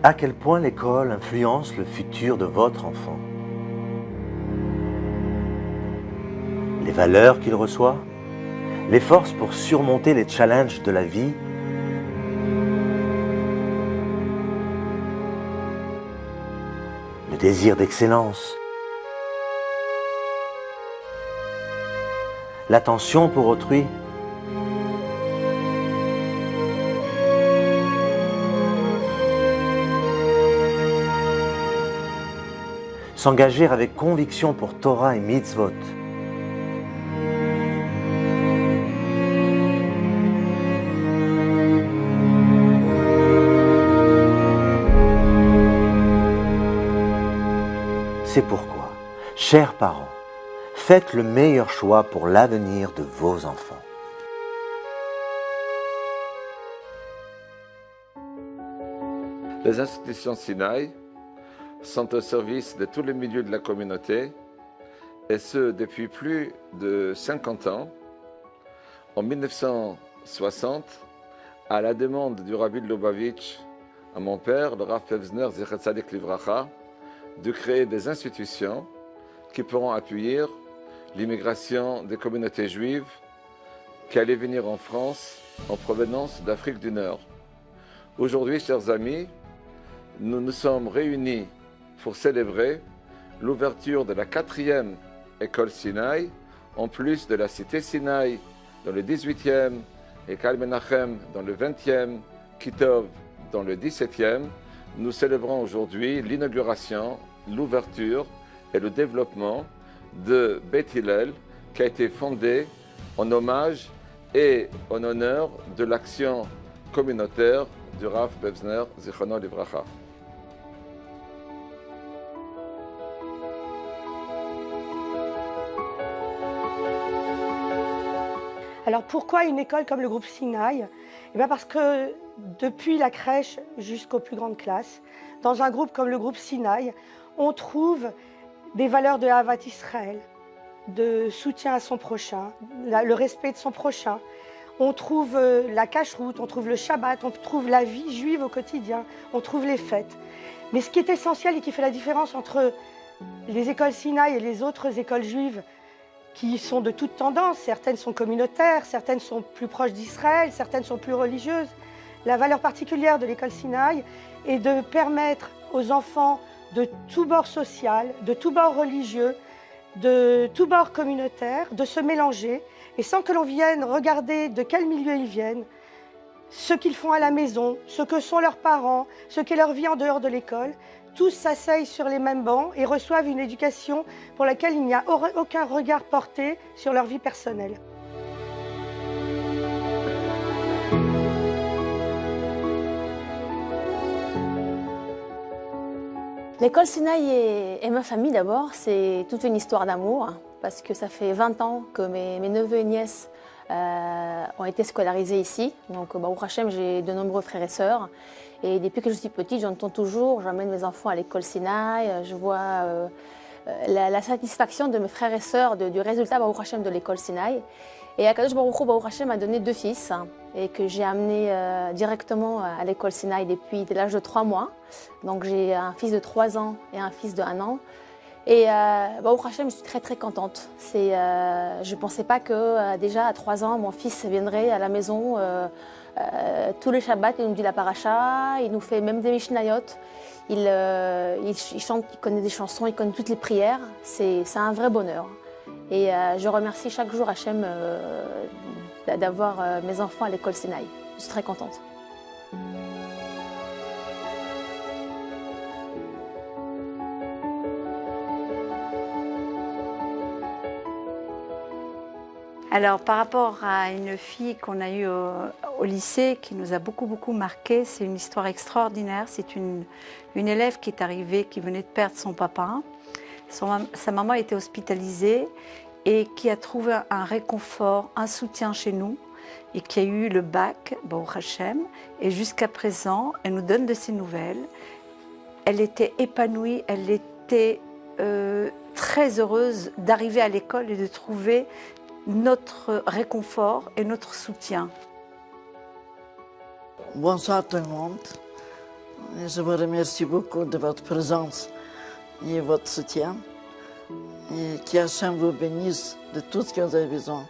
À quel point l'école influence le futur de votre enfant? Les valeurs qu'il reçoit? Les forces pour surmonter les challenges de la vie? Le désir d'excellence? L'attention pour autrui? S'engager avec conviction pour Torah et mitzvot? C'est pourquoi, chers parents, faites le meilleur choix pour l'avenir de vos enfants. Les institutions Sinaï sont au service de tous les milieux de la communauté, et ce depuis plus de 50 ans. En 1960, à la demande du Rabbi de Lubavitch, à mon père, le Rav Pevzner Zecher Tzadik Livracha, de créer des institutions qui pourront appuyer l'immigration des communautés juives qui allaient venir en France en provenance d'Afrique du Nord. Aujourd'hui, chers amis, nous nous sommes réunis pour célébrer l'ouverture de la 4e école Sinaï, en plus de la cité Sinaï dans le 18e, et Kal Menachem dans le 20e, Kitov dans le 17e. Nous célébrons aujourd'hui l'inauguration, l'ouverture et le développement de Beth Hillel, qui a été fondé en hommage et en honneur de l'action communautaire du Rav Pevzner Zichrono Livracha. Alors pourquoi une école comme le groupe Sinaï? Eh bien parce que depuis la crèche jusqu'aux plus grandes classes, dans un groupe comme le groupe Sinaï, on trouve des valeurs de Ahavat Israël, de soutien à son prochain, le respect de son prochain. On trouve la cacheroute, on trouve le Shabbat, on trouve la vie juive au quotidien, on trouve les fêtes. Mais ce qui est essentiel et qui fait la différence entre les écoles Sinaï et les autres écoles juives, qui sont de toutes tendances, certaines sont communautaires, certaines sont plus proches d'Israël, certaines sont plus religieuses. La valeur particulière de l'école Sinaï est de permettre aux enfants de tout bord social, de tout bord religieux, de tout bord communautaire, de se mélanger, et sans que l'on vienne regarder de quel milieu ils viennent, ce qu'ils font à la maison, ce que sont leurs parents, ce qu'est leur vie en dehors de l'école. Tous s'asseyent sur les mêmes bancs et reçoivent une éducation pour laquelle il n'y a aucun regard porté sur leur vie personnelle. L'école Sinaï et ma famille d'abord, c'est toute une histoire d'amour parce que ça fait 20 ans que mes neveux et nièces ont été scolarisés ici. Donc, Baruch Hashem, j'ai de nombreux frères et sœurs. Et depuis que je suis petite, j'entends toujours, j'emmène mes enfants à l'école Sinaï, je vois la satisfaction de mes frères et sœurs du résultat Baruch Hashem de l'école Sinaï. Et Akadosh Baruch Hu, Baruch Hashem m'a donné 2 fils et que j'ai amenés directement à l'école Sinaï depuis l'âge de 3 mois. Donc j'ai un fils de 3 ans et un fils de 1 an. Et Baruch Hashem, je suis très très contente. Je ne pensais pas que déjà à 3 ans, mon fils viendrait à la maison tous les Shabbats, il nous dit la paracha, il nous fait même des Mishnayot. Il chante, il connaît des chansons, il connaît toutes les prières. C'est un vrai bonheur. Et je remercie chaque jour Hachem d'avoir mes enfants à l'école Sinaï. Je suis très contente. Alors, par rapport à une fille qu'on a eue au lycée, qui nous a beaucoup marqué, c'est une histoire extraordinaire. C'est une élève qui est arrivée, qui venait de perdre son papa. Sa maman était hospitalisée et qui a trouvé un réconfort, un soutien chez nous et qui a eu le bac, Baruch Hashem. Et jusqu'à présent, elle nous donne de ses nouvelles. Elle était épanouie, elle était très heureuse d'arriver à l'école et de trouver notre réconfort et notre soutien. Bonsoir tout le monde. Et je vous remercie beaucoup de votre présence et votre soutien. Et qu'Hachem vous bénisse de tout ce que vous avez besoin.